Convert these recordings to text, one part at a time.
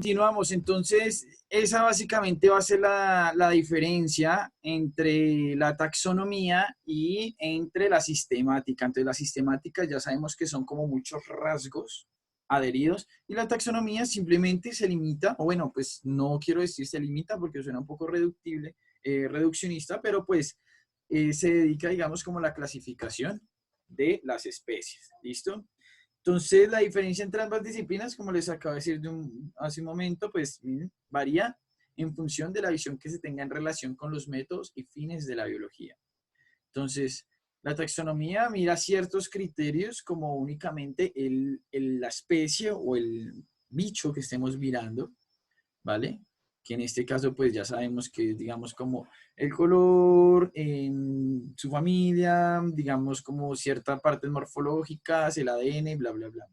continuamos. Entonces, esa básicamente va a ser la diferencia entre la taxonomía y entre la sistemática. Entonces, la sistemática ya sabemos que son como muchos rasgos adheridos y la taxonomía simplemente se limita, o bueno, pues no quiero decir se limita porque suena un poco reductible, reduccionista, pero pues se dedica, digamos, como a la clasificación de las especies. ¿Listo? Entonces, la diferencia entre ambas disciplinas, como les acabo de decir hace un momento, pues varía en función de la visión que se tenga en relación con los métodos y fines de la biología. Entonces, la taxonomía mira ciertos criterios como únicamente la especie o el bicho que estemos mirando, ¿vale? Que en este caso pues ya sabemos que digamos como el color, en su familia, digamos como ciertas partes morfológicas, el ADN, bla, bla, bla.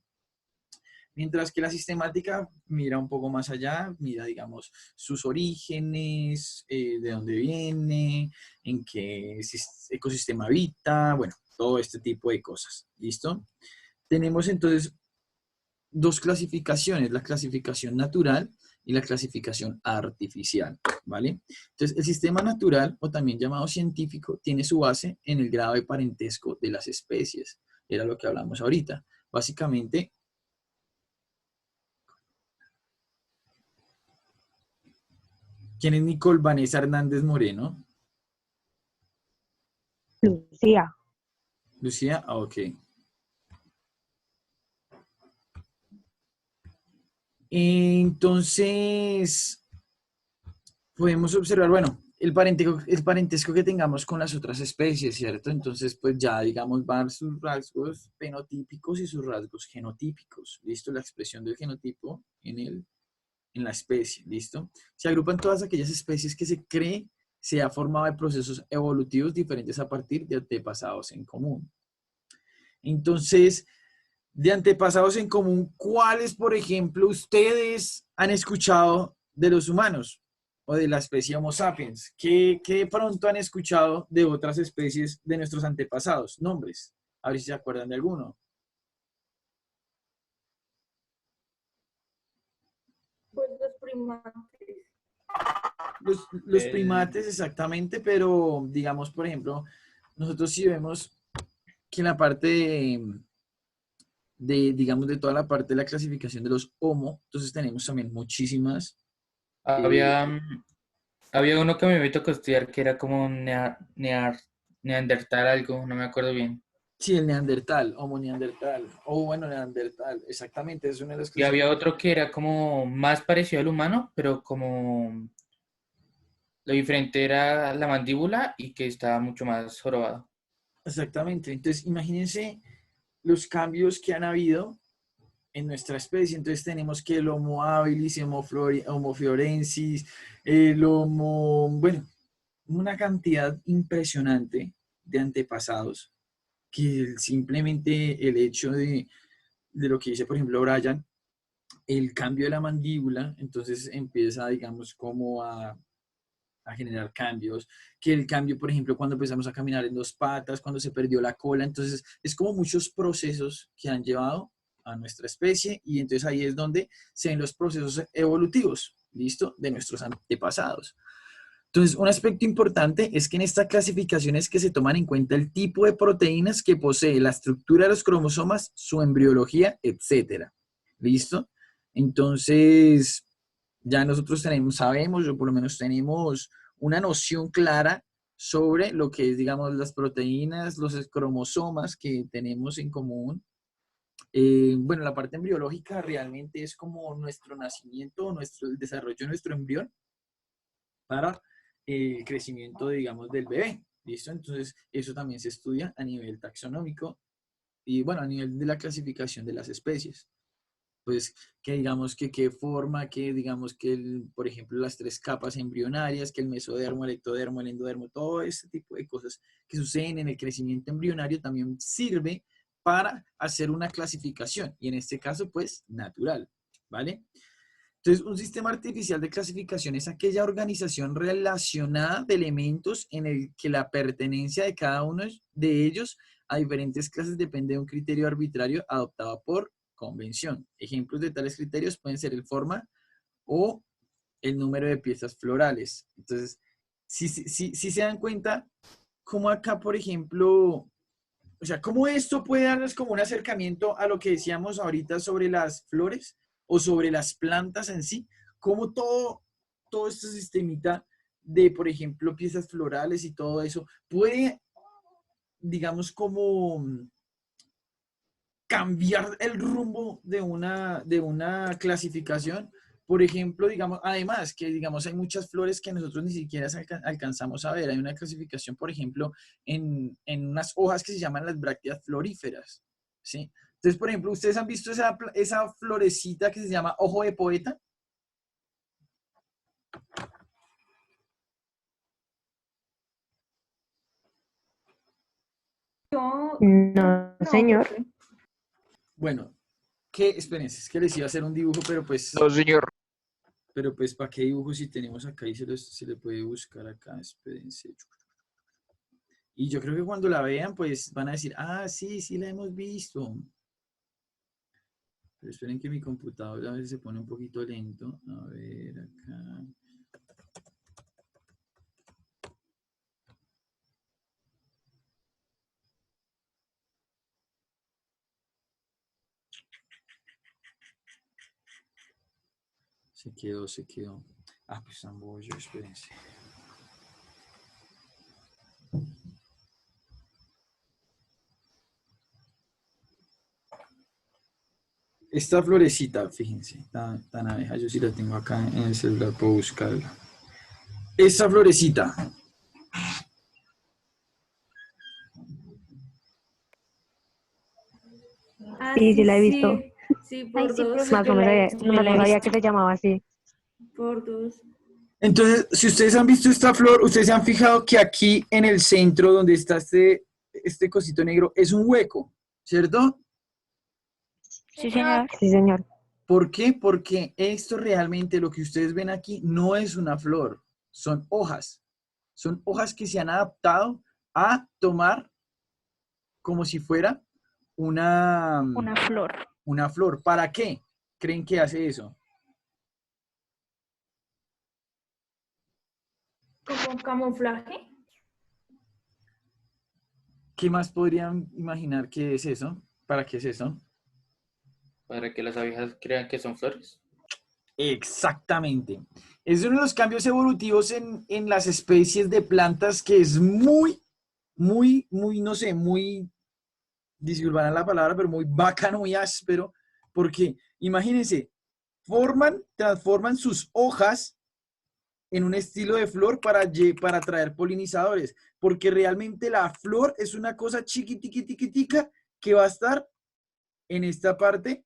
Mientras que la sistemática mira un poco más allá, mira, digamos, sus orígenes, de dónde viene, en qué ecosistema habita, bueno, todo este tipo de cosas. ¿Listo? Tenemos entonces dos clasificaciones, la clasificación natural y la clasificación artificial, ¿vale? Entonces, el sistema natural, o también llamado científico, tiene su base en el grado de parentesco de las especies. Era lo que hablamos ahorita. Básicamente, ¿quién es Nicole Vanessa Hernández Moreno? Lucía. Lucía, ah, ok. Entonces, podemos observar, bueno, el parentesco que tengamos con las otras especies, ¿cierto? Entonces, pues ya, digamos, van sus rasgos fenotípicos y sus rasgos genotípicos, ¿listo? La expresión del genotipo en la especie, ¿listo? Se agrupan todas aquellas especies que se cree se ha formado de procesos evolutivos diferentes a partir de antepasados en común. Entonces, de antepasados en común, ¿cuáles, por ejemplo, ustedes han escuchado de los humanos o de la especie Homo sapiens? ¿Qué de pronto han escuchado de otras especies de nuestros antepasados? Nombres, a ver si se acuerdan de alguno. Pues los primates. Los primates, exactamente, pero digamos, por ejemplo, nosotros sí vemos que en la parte digamos, de toda la parte de la clasificación de los Homo, entonces tenemos también muchísimas. Había, había uno que me tocó estudiar que era como neandertal algo, no me acuerdo bien. Sí, el neandertal, Homo neandertal, o bueno, neandertal, exactamente, es una de las Y había clasificaciones. otro que era como más parecido al humano, pero como lo diferente era la mandíbula y que estaba mucho más jorobado. Exactamente, entonces imagínense los cambios que han habido en nuestra especie. Entonces tenemos que el Homo habilis, Homo florensis, el Homo, bueno, una cantidad impresionante de antepasados que simplemente el hecho de lo que dice, por ejemplo, Brian, el cambio de la mandíbula, entonces empieza, digamos, como a generar cambios, que el cambio, por ejemplo, cuando empezamos a caminar en dos patas, cuando se perdió la cola, entonces es como muchos procesos que han llevado a nuestra especie y entonces ahí es donde se ven los procesos evolutivos, ¿listo? De nuestros antepasados. Entonces, un aspecto importante es que en esta clasificación es que se toman en cuenta el tipo de proteínas que posee, la estructura de los cromosomas, su embriología, etcétera. ¿Listo? Entonces, ya nosotros sabemos, o por lo menos tenemos una noción clara sobre lo que es, digamos, las proteínas, los cromosomas que tenemos en común. Bueno, la parte embriológica realmente es como nuestro nacimiento, el desarrollo de nuestro embrión para el crecimiento, digamos, del bebé. ¿Listo? Entonces, eso también se estudia a nivel taxonómico y, bueno, a nivel de la clasificación de las especies. Pues que digamos que forma, que digamos que, por ejemplo, las tres capas embrionarias, que el mesodermo, el ectodermo, el endodermo, todo ese tipo de cosas que suceden en el crecimiento embrionario también sirve para hacer una clasificación, y en este caso, pues, natural, ¿vale? Entonces, un sistema artificial de clasificación es aquella organización relacionada de elementos en el que la pertenencia de cada uno de ellos a diferentes clases depende de un criterio arbitrario adoptado por convención. Ejemplos de tales criterios pueden ser el forma o el número de piezas florales. Entonces, si se dan cuenta, como acá, por ejemplo, o sea, cómo esto puede darnos como un acercamiento a lo que decíamos ahorita sobre las flores o sobre las plantas en sí, cómo todo este sistemita de, por ejemplo, piezas florales y todo eso puede, digamos, como cambiar el rumbo de una clasificación. Por ejemplo, digamos, además que, digamos, hay muchas flores que nosotros ni siquiera alcanzamos a ver. Hay una clasificación, por ejemplo, en unas hojas que se llaman las brácteas floríferas, ¿sí? Entonces, por ejemplo, ¿ustedes han visto esa florecita que se llama ojo de poeta? Yo, No, no, señor. profe. Bueno, espérense, es que les iba a hacer un dibujo, pero pues, señor. ¿para qué dibujo si tenemos acá y se le puede buscar acá? Espérense. Y yo creo que cuando la vean, pues van a decir, ah, sí, sí la hemos visto. Pero esperen que mi computador a veces se pone un poquito lento. A ver, acá. Se quedó. Ah, pues Zambollo, espérense. Esta florecita, fíjense, tan abeja, yo sí la tengo acá en el celular, puedo buscarla. Esta florecita, Ah, Sí, sí la he visto. sí, sí, Ay, por sí, dos, profe, Más yo o menos la he sabía, visto, yo la no he sabía visto. que se llamaba así. por dos. entonces, si ustedes han visto esta flor, ustedes se han fijado que aquí en el centro, donde está este cosito negro, es un hueco, ¿cierto? Sí, señor. Sí, señor. ¿Por qué? Porque esto realmente, lo que ustedes ven aquí, no es una flor, son hojas. Son hojas que se han adaptado a tomar como si fuera una, Una flor. una flor. ¿Para qué creen que hace eso? Como camuflaje. ¿Qué más podrían imaginar que es eso? ¿Para qué es eso? Para que las abejas crean que son flores. Exactamente. Es uno de los cambios evolutivos en las especies de plantas que es muy, no sé, muy, disculparán la palabra, pero muy bacano, muy áspero, porque imagínense, transforman sus hojas en un estilo de flor para atraer polinizadores, porque realmente la flor es una cosa chiquitiquitica que va a estar en esta parte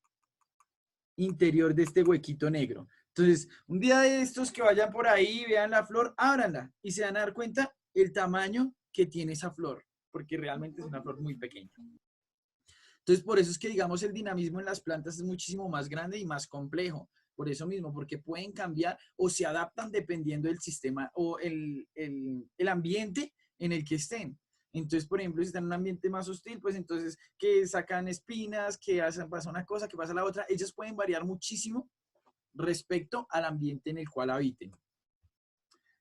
interior de este huequito negro. Entonces, un día de estos que vayan por ahí, vean la flor, ábranla y se van a dar cuenta el tamaño que tiene esa flor, porque realmente es una flor muy pequeña. Entonces, por eso es que, digamos, el dinamismo en las plantas es muchísimo más grande y más complejo. Por eso mismo, porque pueden cambiar o se adaptan dependiendo del sistema o el ambiente en el que estén. Entonces, por ejemplo, si están en un ambiente más hostil, pues entonces que sacan espinas, pasa una cosa, que pasa la otra. Ellos pueden variar muchísimo respecto al ambiente en el cual habiten.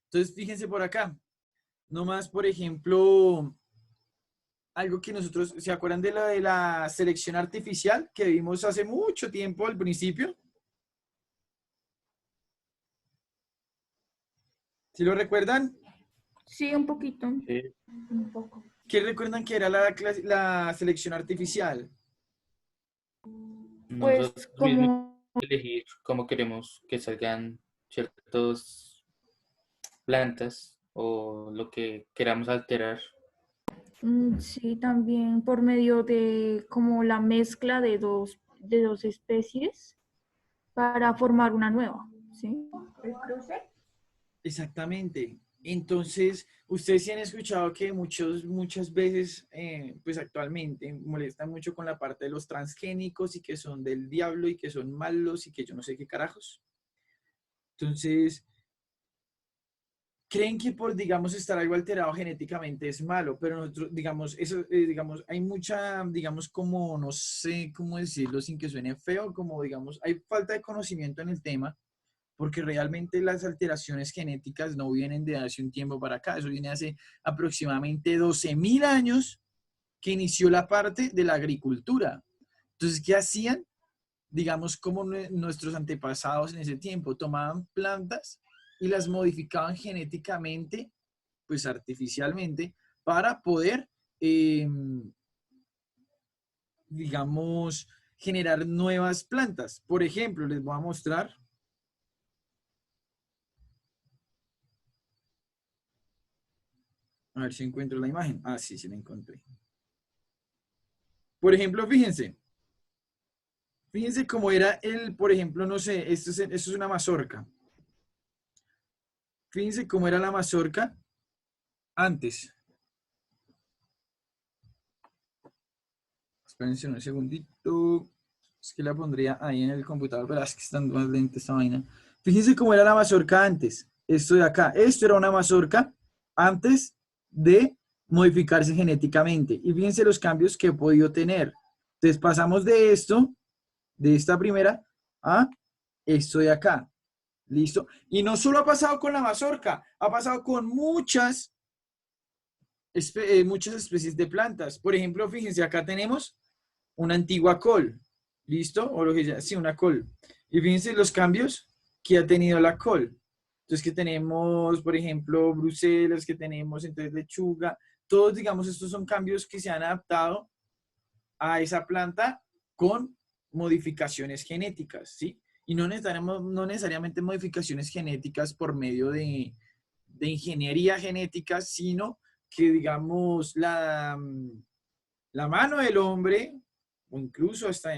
Entonces, fíjense por acá. Nomás, por ejemplo, algo que nosotros, ¿se acuerdan de la selección artificial que vimos hace mucho tiempo al principio? ¿Sí lo recuerdan? Sí, un poquito. Sí. Un poco. ¿Qué recuerdan que era la selección artificial? Pues Nosotros mismos como, elegir cómo queremos que salgan ciertas plantas o lo que queramos alterar. sí, también por medio de como la mezcla de dos especies para formar una nueva, ¿sí? ¿El cruce? Exactamente. Entonces, ustedes sí han escuchado que muchas veces, pues actualmente, molestan mucho con la parte de los transgénicos y que son del diablo y que son malos y que yo no sé qué carajos. Entonces, creen que por, digamos, estar algo alterado genéticamente es malo, pero nosotros, digamos, eso, digamos, hay mucha, digamos, como, no sé cómo decirlo sin que suene feo, como, digamos, hay falta de conocimiento en el tema, porque realmente las alteraciones genéticas no vienen de hace un tiempo para acá, eso viene hace aproximadamente 12.000 años que inició la parte de la agricultura. Entonces, ¿qué hacían? Digamos, como nuestros antepasados en ese tiempo, tomaban plantas y las modificaban genéticamente, pues artificialmente, para poder, digamos, generar nuevas plantas. Por ejemplo, les voy a mostrar. A ver si encuentro la imagen. Ah, sí, sí la encontré. Por ejemplo, fíjense. Fíjense cómo era por ejemplo, no sé, esto es una mazorca. Fíjense cómo era la mazorca antes. Espérense un segundito. Es que la pondría ahí en el computador, pero es que están más lenta esta vaina. Fíjense cómo era la mazorca antes. Esto de acá. Esto era una mazorca antes de modificarse genéticamente. Y fíjense los cambios que he podido tener. Entonces pasamos de esto, de esta primera, a esto de acá. ¿Listo? Y no solo ha pasado con la mazorca, ha pasado con muchas especies de plantas. Por ejemplo, fíjense, acá tenemos una antigua col. ¿Listo? O lo que ya, sí, una col. Y fíjense los cambios que ha tenido la col. Entonces, que tenemos, por ejemplo, Bruselas, que tenemos entonces lechuga. Todos, digamos, estos son cambios que se han adaptado a esa planta con modificaciones genéticas, ¿sí? Y no necesariamente modificaciones genéticas por medio de ingeniería genética, sino que, digamos, la mano del hombre, o incluso hasta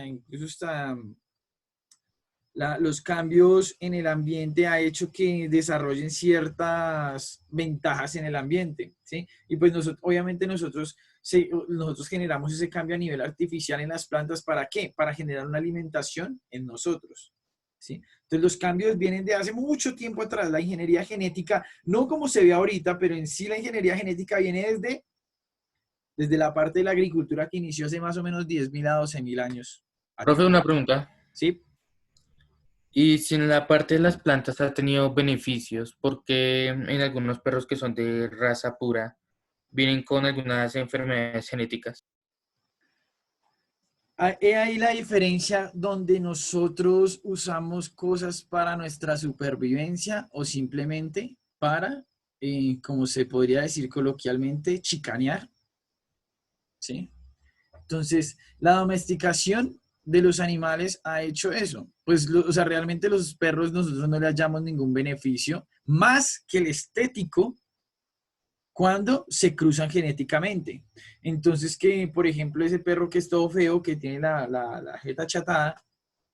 los cambios en el ambiente ha hecho que desarrollen ciertas ventajas en el ambiente, ¿sí? Y pues obviamente nosotros generamos ese cambio a nivel artificial en las plantas. ¿Para qué? Para generar una alimentación en nosotros, ¿sí? Entonces los cambios vienen de hace mucho tiempo atrás. La ingeniería genética, no como se ve ahorita, pero en sí la ingeniería genética viene desde la parte de la agricultura que inició hace más o menos 10.000 a 12.000 años. Profe, una pregunta. ¿Sí? Y si en la parte de las plantas ha tenido beneficios, porque en algunos perros que son de raza pura vienen con algunas enfermedades genéticas? He ahí la diferencia donde nosotros usamos cosas para nuestra supervivencia o simplemente para, como se podría decir coloquialmente, chicanear, ¿sí? Entonces, la domesticación de los animales ha hecho eso. Pues, o sea, realmente los perros nosotros no le hallamos ningún beneficio más que el estético cuando se cruzan genéticamente. Entonces, que, por ejemplo, ese perro que es todo feo, que tiene la jeta achatada,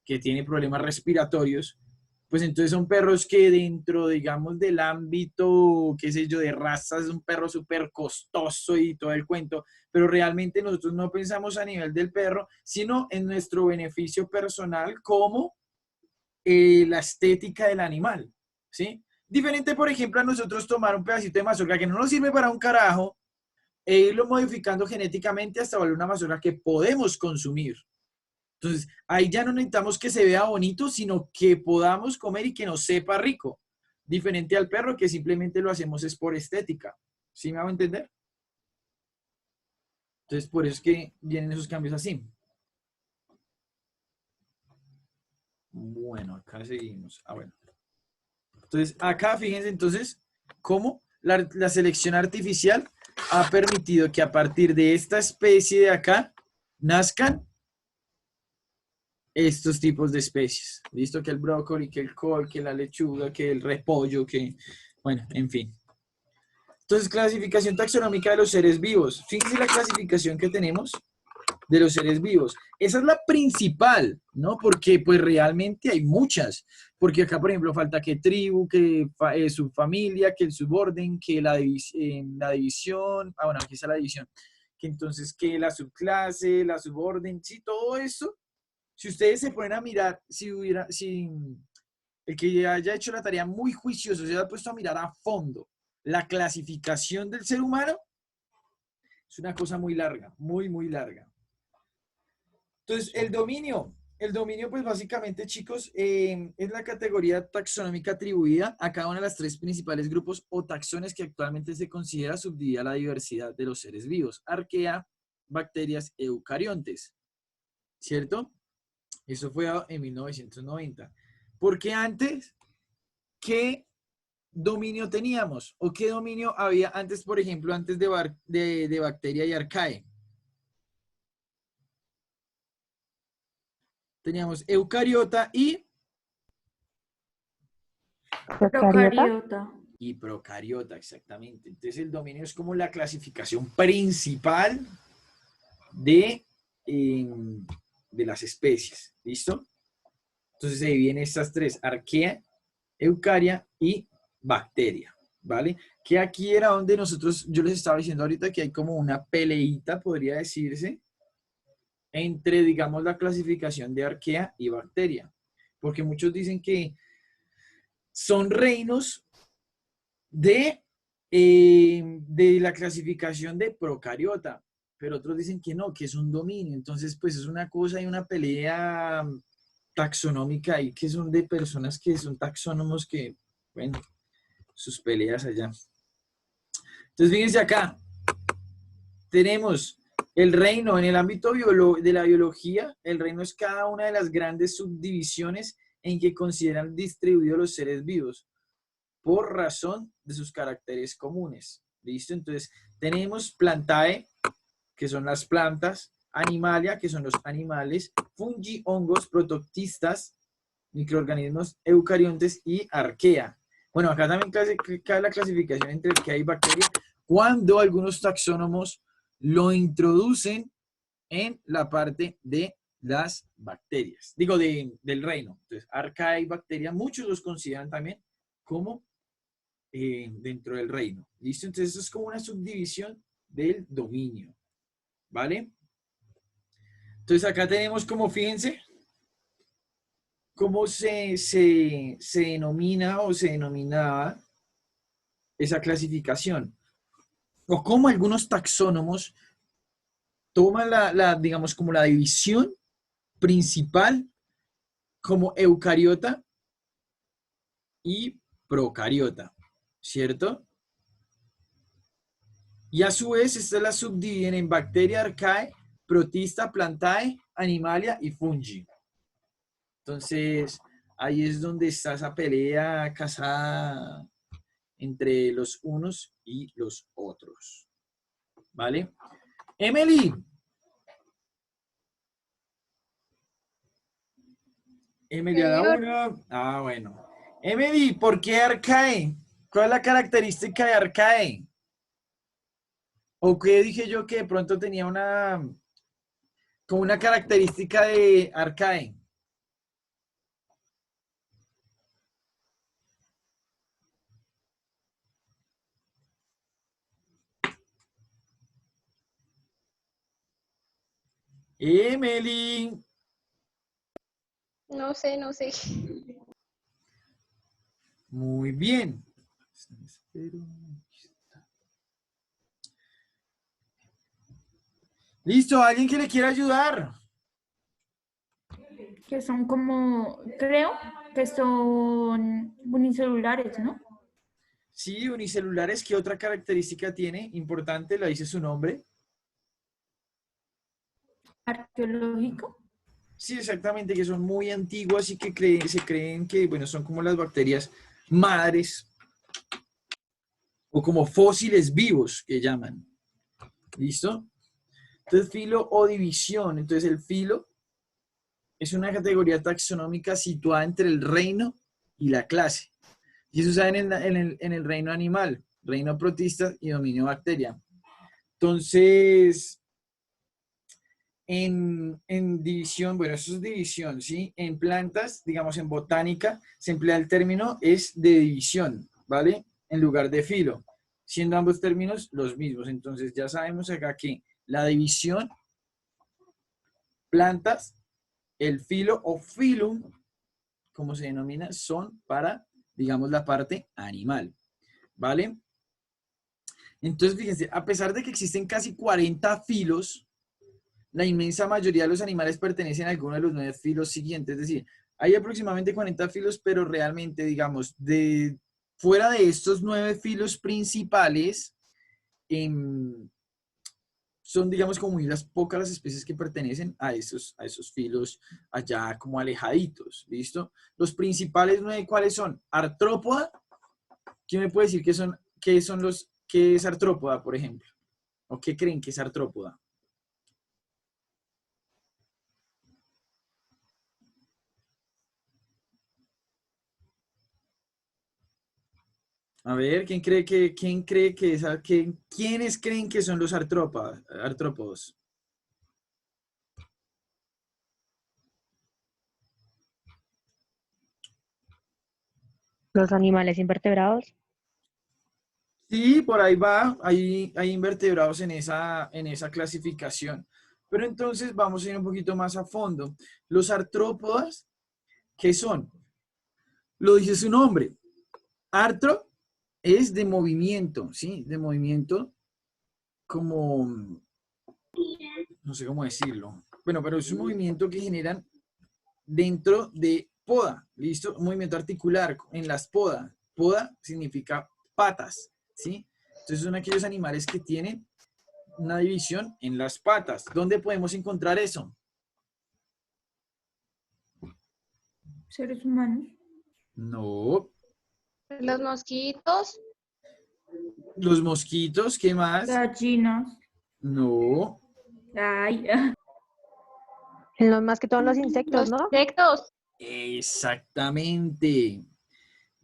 que tiene problemas respiratorios, pues entonces son perros que dentro, digamos, del ámbito, qué sé yo, de razas, es un perro súper costoso y todo el cuento, pero realmente nosotros no pensamos a nivel del perro, sino en nuestro beneficio personal como la estética del animal, ¿sí? Diferente, por ejemplo, a nosotros tomar un pedacito de mazorca que no nos sirve para un carajo e irlo modificando genéticamente hasta volver una mazorca que podemos consumir. Entonces, ahí ya no necesitamos que se vea bonito, sino que podamos comer y que nos sepa rico. Diferente al perro que simplemente lo hacemos es por estética. ¿Sí me hago entender? Entonces, por eso es que vienen esos cambios así. Bueno, acá seguimos. Ah, bueno. Entonces, acá fíjense entonces cómo la selección artificial ha permitido que a partir de esta especie de acá nazcan estos tipos de especies. Listo, que el brócoli, que el col, que la lechuga, que el repollo, que, bueno, en fin. Entonces, clasificación taxonómica de los seres vivos. Fíjense la clasificación que tenemos de los seres vivos. Esa es la principal, ¿no? Porque pues realmente hay muchas. Porque acá, por ejemplo, falta que tribu, que subfamilia, que el suborden, que la división. Ah, bueno, aquí está la división. Que entonces, que la subclase, la suborden, sí, todo eso. Si ustedes se ponen a mirar, si el que haya hecho la tarea muy juicioso se haya puesto a mirar a fondo la clasificación del ser humano, es una cosa muy larga, muy, muy larga. Entonces, el dominio el dominio, pues básicamente, chicos, es la categoría taxonómica atribuida a cada uno de los tres principales grupos o taxones que actualmente se considera subdividida la diversidad de los seres vivos: arquea, bacterias, eucariontes, ¿cierto? Eso fue en 1990. Porque antes, ¿qué dominio teníamos? ¿O qué dominio había antes, por ejemplo, antes de bacteria y arcae? Teníamos eucariota y Procariota. procariota, exactamente. Entonces el dominio es como la clasificación principal de las especies. ¿Listo? Entonces se dividen estas tres: arquea, eucaria y bacteria. ¿Vale? Que aquí era donde yo les estaba diciendo ahorita que hay como una peleita, podría decirse, entre, digamos, la clasificación de arquea y bacteria. Porque muchos dicen que son reinos de la clasificación de procariota, pero otros dicen que no, que es un dominio. Entonces, pues es una cosa y una pelea taxonómica y que son de personas que son taxónomos que, bueno, sus peleas allá. Entonces, fíjense acá, tenemos el reino en el ámbito de la biología. El reino es cada una de las grandes subdivisiones en que consideran distribuidos los seres vivos por razón de sus caracteres comunes. ¿Listo? Entonces, tenemos plantae, que son las plantas; animalia, que son los animales; fungi, hongos; prototistas, microorganismos eucariontes; y arquea. Bueno, acá también cabe la clasificación entre arquea y bacteria, cuando algunos taxónomos lo introducen en la parte de las bacterias. Digo, del reino. Entonces, arquea y bacteria, muchos los consideran también como dentro del reino. ¿Listo? Entonces, eso es como una subdivisión del dominio. ¿Vale? Entonces, acá tenemos como, fíjense, cómo se denomina o se denominaba esa clasificación. O cómo algunos taxónomos toman digamos, como la división principal como eucariota y procariota, ¿cierto? Y a su vez, estas las subdividen en bacteria, arcae, protista, plantae, animalia y fungi. Entonces, ahí es donde está esa pelea casada entre los unos y los otros. ¿Vale? Emily. Emily a la una. Ah, bueno. Emily, ¿por qué arcae? ¿Cuál es la característica de arcae? ¿O qué dije yo que de pronto tenía como una característica de arcae? Emily. No sé, no sé. Muy bien. Listo, ¿alguien que le quiera ayudar? Que son como, creo que son unicelulares, ¿no? Sí, unicelulares. ¿Qué otra característica tiene? Importante, la dice su nombre. Arqueológico. Sí, exactamente, que son muy antiguas y que se creen que, bueno, son como las bacterias madres o como fósiles vivos que llaman. ¿Listo? Entonces, filo o división. Entonces, el filo es una categoría taxonómica situada entre el reino y la clase. Y eso saben en el reino animal, reino protista y dominio bacteria. Entonces, en división, bueno, eso es división, ¿sí? En plantas, digamos en botánica, se emplea el término es de división, ¿vale? En lugar de filo, siendo ambos términos los mismos. Entonces ya sabemos acá que la división, plantas, el filo o filum, como se denomina, son para, digamos, la parte animal, ¿vale? Entonces, fíjense, a pesar de que existen casi 40 filos, la inmensa mayoría de los animales pertenecen a alguno de los 9 filos siguientes. Es decir, hay aproximadamente 40 filos, pero realmente, digamos, fuera de estos 9 filos principales, son, digamos, como muy las pocas las especies que pertenecen a esos filos allá como alejaditos, ¿listo? Los principales 9, ¿cuáles son? Artrópoda. ¿Quién me puede decir qué es artrópoda, por ejemplo? ¿O qué creen que es artrópoda? A ver, ¿quiénes creen que son los artrópodos? Los animales invertebrados. Sí, por ahí va, hay invertebrados en esa clasificación. Pero entonces vamos a ir un poquito más a fondo. Los artrópodas, ¿qué son? Lo dice su nombre. Artro es de movimiento, ¿sí? De movimiento como, no sé cómo decirlo. Bueno, pero es un movimiento que generan dentro de poda, ¿listo? Un movimiento articular en las podas. Poda significa patas, ¿sí? Entonces son aquellos animales que tienen una división en las patas. ¿Dónde podemos encontrar eso? Seres humanos. No. Los mosquitos. Los mosquitos, ¿qué más? Gallinas. No. Ay, Más que todos los insectos, Los ¿no? insectos. Exactamente.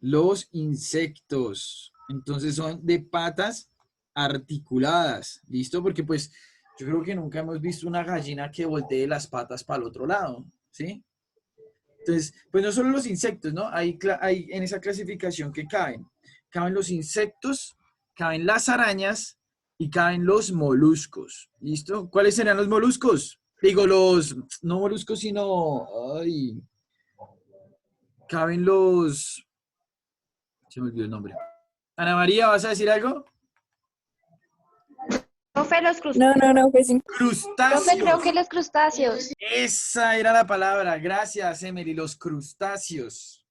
Los insectos. Entonces son de patas articuladas. ¿Listo? Porque pues yo creo que nunca hemos visto una gallina que voltee las patas para el otro lado. ¿Sí? Entonces, pues no solo los insectos, ¿no? Hay en esa clasificación que caben. Caben los insectos, caben las arañas y caben los moluscos. ¿Listo? ¿Cuáles serán los moluscos? Digo, no moluscos, sino, caben se me olvidó el nombre. Ana María, ¿vas a decir algo? Profe, los crustáceos. No, pues sí. Crustáceos. Profe, creo que los crustáceos. Esa era la palabra. Gracias, Emily. Los crustáceos.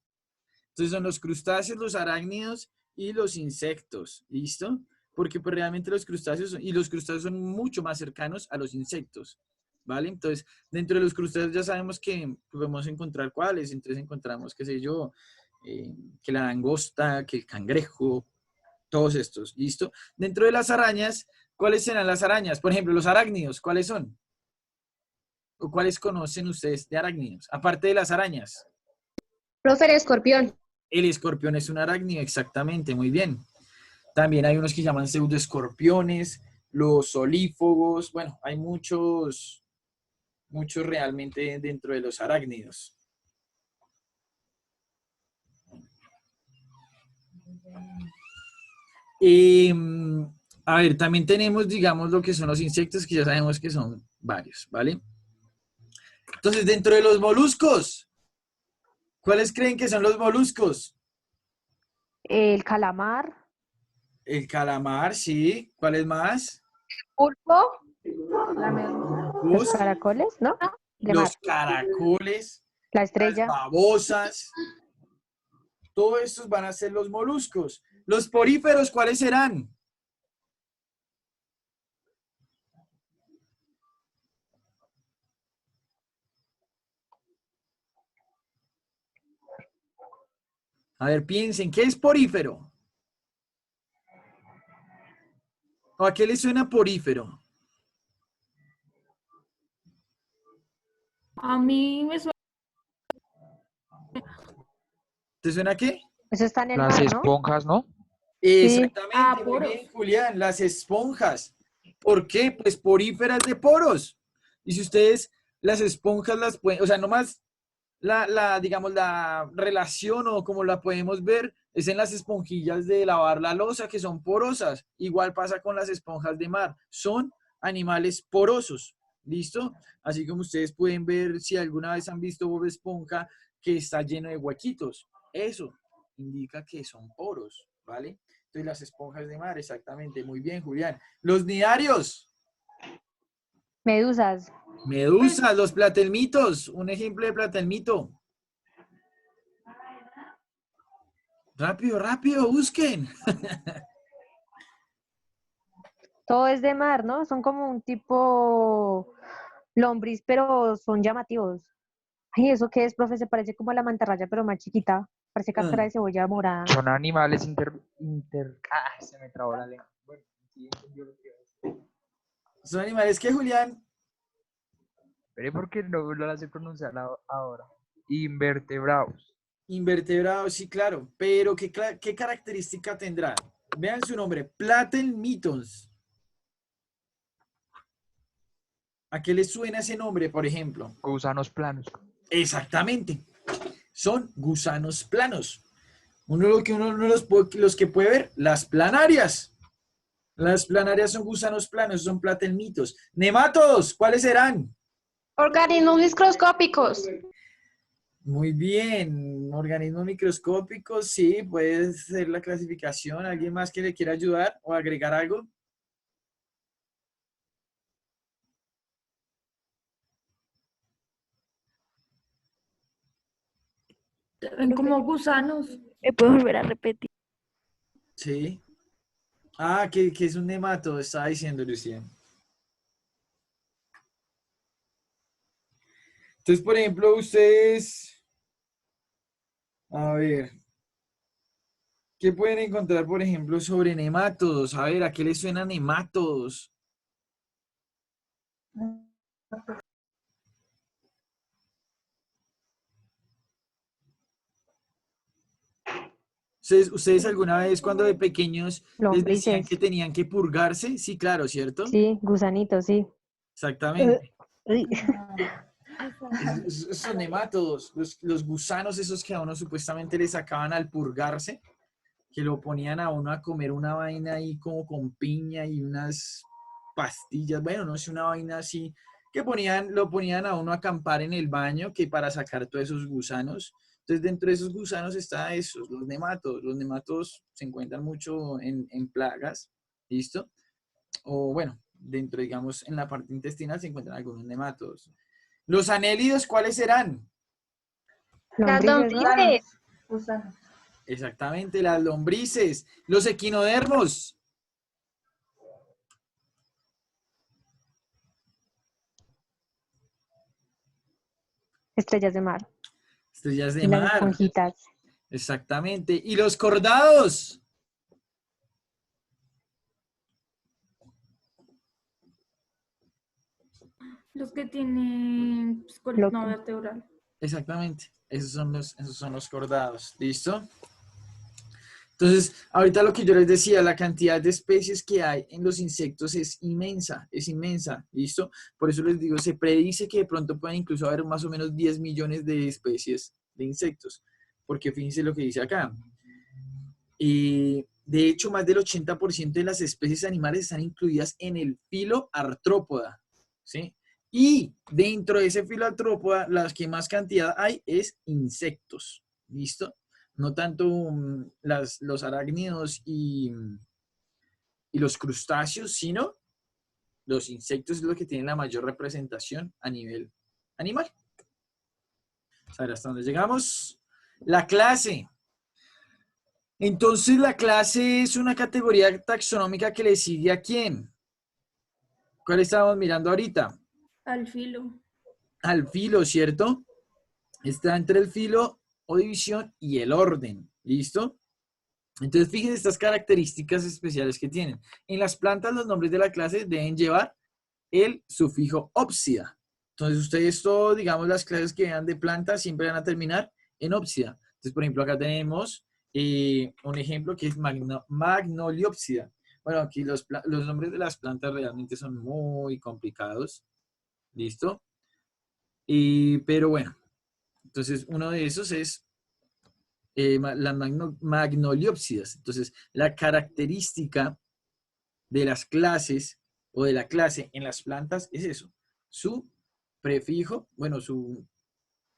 Entonces son los crustáceos, los arácnidos y los insectos. ¿Listo? Porque pues realmente los crustáceos son mucho más cercanos a los insectos. ¿Vale? Entonces, dentro de los crustáceos ya sabemos que podemos encontrar cuáles. Entonces encontramos, qué sé yo, que la langosta, que el cangrejo, todos estos. ¿Listo? Dentro de las arañas, ¿cuáles serán las arañas? Por ejemplo, los arácnidos, ¿cuáles son? ¿O cuáles conocen ustedes de arácnidos? Aparte de las arañas. Profe, el escorpión. El escorpión es un arácnido, exactamente, muy bien. También hay unos que llaman pseudoescorpiones, los solífogos, bueno, hay muchos realmente dentro de los arácnidos. A ver, también tenemos, digamos, lo que son los insectos, que ya sabemos que son varios, ¿vale? Entonces, dentro de los moluscos, ¿cuáles creen que son los moluscos? El calamar. El calamar, sí. ¿Cuáles más? Pulpo. Los caracoles, ¿no? De mar. Los caracoles, La las estrella. babosas. Todos estos van a ser los moluscos. Los poríferos, ¿cuáles serán? A ver, piensen, ¿qué es porífero? ¿O a qué le suena porífero? a mí me suena. ¿Te suena qué? Eso está en el Las mar, ¿no? esponjas, ¿no? Exactamente, muy poros. bien, Julián, las esponjas. ¿Por qué? Pues poríferas de poros. Y si ustedes las esponjas las pueden, o sea, nomás digamos, la relación o como la podemos ver es en las esponjillas de lavar la loza que son porosas. Igual pasa con las esponjas de mar. Son animales porosos. ¿Listo? Así como ustedes pueden ver si alguna vez han visto Bob Esponja que está lleno de huequitos. Eso indica que son poros, ¿vale? Entonces las esponjas de mar, exactamente. Muy bien, Julián. Los nidarios. Medusas. Medusas, los platelmitos. Un ejemplo de platelmito. Rápido, rápido, busquen. Todo es de mar, ¿no? Son como un tipo lombriz, pero son llamativos. Ay, ¿eso qué es, profe? Se parece como a la mantarraya, pero más chiquita. Parece cáscara de cebolla morada. Son animales se me trabó la lengua. Bueno, sí, entendió lo que iba a decir. ¿Son animales qué, Julián? Pero ¿por qué no la sé pronunciar ahora? Invertebrados. Invertebrados, sí, claro. Pero ¿qué característica tendrá? Vean su nombre, platelmitos. ¿A qué les suena ese nombre, por ejemplo? Gusanos planos. Exactamente. Son gusanos planos. Uno de los que puede ver, las planarias. Las planarias son gusanos planos, son platelmitos. Nematodos, ¿cuáles serán? Organismos microscópicos. Muy bien. Organismos microscópicos, sí, puede ser la clasificación. ¿Alguien más que le quiera ayudar o agregar algo? Se ven como gusanos. ¿Me puedes volver a repetir? Sí. Ah, que es un nematodo, estaba diciendo Lucía. Entonces, por ejemplo, ustedes, a ver, ¿qué pueden encontrar, por ejemplo, sobre nemátodos? A ver, ¿a qué les suenan nemátodos? ¿Ustedes alguna vez cuando de pequeños les decían Lombrices. que tenían que purgarse? Sí, claro, ¿cierto? Sí, gusanitos, sí. Exactamente. Uy. Esos son nemátodos, los gusanos esos que a uno supuestamente le sacaban al purgarse, que lo ponían a uno a comer una vaina ahí como con piña y unas pastillas, bueno, no sé, una vaina así, que lo ponían a uno a acampar en el baño, que para sacar todos esos gusanos. Entonces, dentro de esos gusanos está esos, los nematodos. Los nematodos se encuentran mucho en plagas, ¿listo? O bueno, dentro, digamos, en la parte intestinal se encuentran algunos nematodos. Los anélidos, ¿cuáles serán? Las Lombrices, ¿no? lombrices. Gusanos. Exactamente, las lombrices. Los equinodermos. Estrellas de mar. Estrellas de Y las mar. esponjitas. Exactamente. Y los cordados. Los que tienen pues, Lo columna que- vertebral. Exactamente. Esos son los cordados. ¿Listo? Entonces, ahorita lo que yo les decía, la cantidad de especies que hay en los insectos es inmensa, ¿listo? Por eso les digo, se predice que de pronto pueden incluso haber más o menos 10 millones de especies de insectos, porque fíjense lo que dice acá. Y de hecho, más del 80% de las especies animales están incluidas en el filo Artrópoda, ¿sí? Y dentro de ese filo Artrópoda, la que más cantidad hay es insectos, ¿listo? No tanto los arácnidos y los crustáceos, sino los insectos es lo que tienen la mayor representación a nivel animal. A ver, ¿hasta dónde llegamos? La clase. Entonces, la clase es una categoría taxonómica que le sigue ¿a quién? ¿Cuál estábamos mirando ahorita? Al filo. Al filo, ¿cierto? Está entre el filo o división y el orden. ¿Listo? Entonces, fíjense estas características especiales que tienen. En las plantas, los nombres de la clase deben llevar el sufijo ópsida. Entonces, ustedes todos, digamos, las clases que vean de plantas siempre van a terminar en ópsida. Entonces, por ejemplo, acá tenemos un ejemplo que es magnoliópsida. Bueno, aquí los nombres de las plantas realmente son muy complicados. ¿Listo? Pero bueno, entonces uno de esos es las magnoliópsidas. Entonces, la característica de las clases o de la clase en las plantas es eso. Su prefijo, bueno, su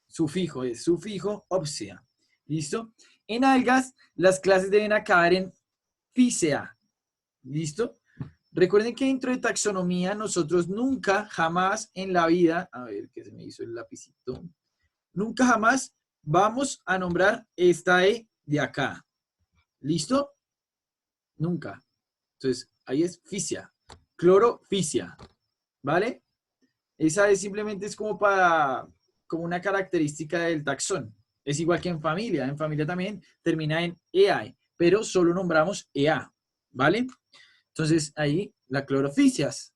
sufijo es sufijo ópsida. ¿Listo? En algas, las clases deben acabar en físea. ¿Listo? Recuerden que dentro de taxonomía nosotros nunca, jamás en la vida, a ver, que se me hizo el lapicito, nunca jamás vamos a nombrar esta E de acá. ¿Listo? Nunca. Entonces, ahí es fisia, clorofisia, ¿vale? Esa es simplemente es como como una característica del taxón. Es igual que en familia también termina en EA, pero solo nombramos EA, ¿vale? Entonces, ahí la clorofisias.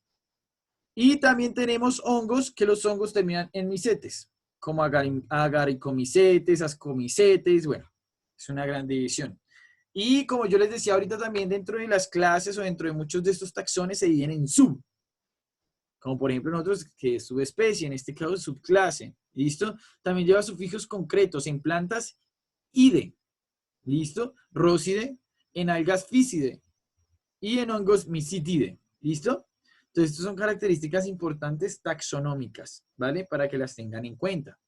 Y también tenemos hongos, que los hongos terminan en micetes, como agaricomicetes, ascomicetes, bueno, es una gran división. Y como yo les decía ahorita también, dentro de las clases o dentro de muchos de estos taxones se dividen en sub. Como por ejemplo nosotros, que es subespecie, en este caso subclase. ¿Listo? También lleva sufijos concretos en plantas, ide. ¿Listo? Roside, en algas físide y en hongos misitide. ¿Listo? Entonces, estas son características importantes taxonómicas, ¿vale? Para que las tengan en cuenta.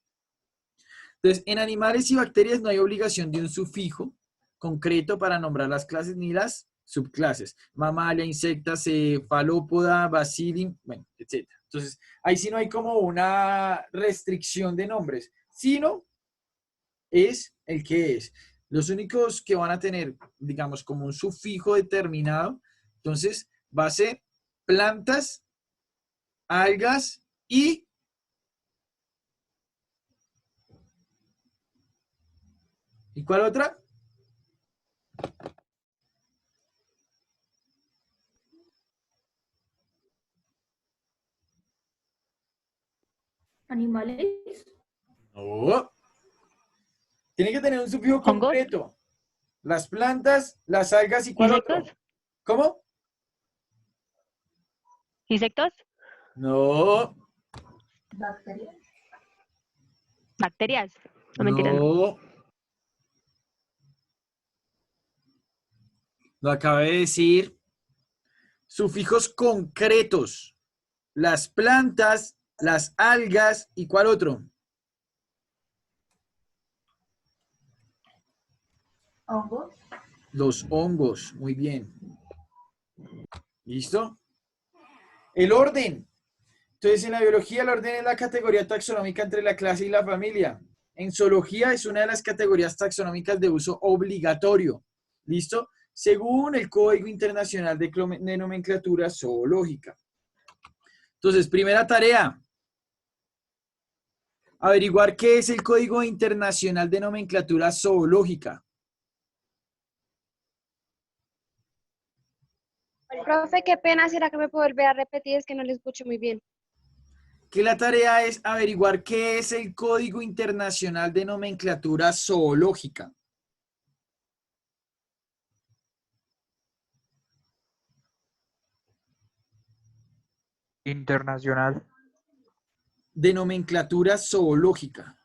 Entonces, en animales y bacterias no hay obligación de un sufijo concreto para nombrar las clases ni las subclases. Mamalia, insecta, cefalópoda, bacilli, bueno, etc. Entonces, ahí sí no hay como una restricción de nombres, sino es el que es. Los únicos que van a tener, digamos, como un sufijo determinado, entonces va a ser plantas, algas y ¿y cuál otra? Animales. No. Tiene que tener un sufijo ¿Hongos? concreto. Las plantas, las algas y ¿cuál otro? ¿Insectos? ¿Cómo? ¿Insectos? No. ¿Bacterias? No, mentira, no. No. Lo acabé de decir. Sufijos concretos. Las plantas, las algas y ¿cuál otro? Hongos. Los hongos. Muy bien. ¿Listo? El orden. Entonces, en la biología, el orden es la categoría taxonómica entre la clase y la familia. En zoología es una de las categorías taxonómicas de uso obligatorio. ¿Listo? Según el Código Internacional de Nomenclatura Zoológica. Entonces, primera tarea. Averiguar qué es el Código Internacional de Nomenclatura Zoológica. Profe, qué pena, ¿será que me puede volver a repetir? Es que no le escucho muy bien. Que la tarea es averiguar qué es el Código Internacional de Nomenclatura Zoológica. Internacional. De nomenclatura zoológica.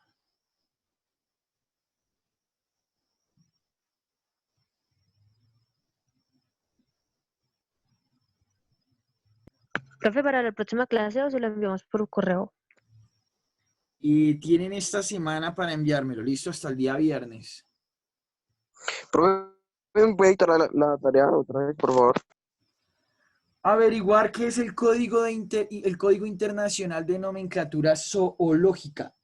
Profe, para la próxima clase o se lo enviamos por correo. Y tienen esta semana para enviármelo, listo, hasta el día viernes. Profe, ¿me puede dictar la tarea otra vez, por favor? Averiguar qué es el Código Internacional de Nomenclatura Zoológica.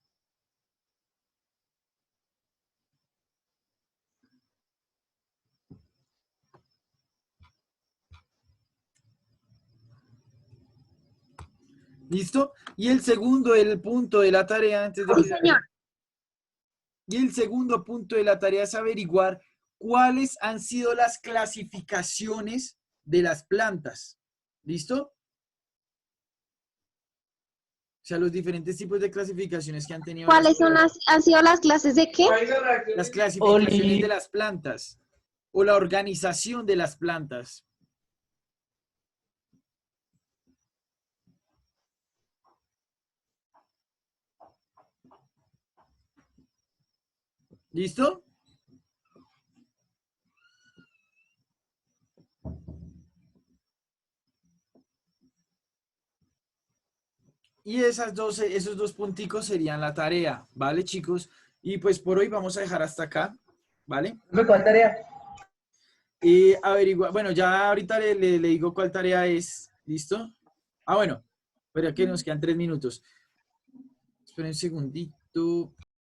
¿Listo? Y el segundo, el punto de la tarea, antes de Sí, que... señor. Y el segundo punto de la tarea es averiguar cuáles han sido las clasificaciones de las plantas. ¿Listo? O sea, los diferentes tipos de clasificaciones que han tenido. ¿Cuáles han sido las clases de qué? Las clasificaciones de las plantas o la organización de las plantas. ¿Listo? Y esos dos punticos serían la tarea, ¿vale, chicos? Y pues por hoy vamos a dejar hasta acá, ¿vale? ¿Cuál tarea? averiguar, bueno, ya ahorita le digo cuál tarea es, ¿listo? Ah, bueno, pero que nos quedan 3 minutos. Esperen un segundito.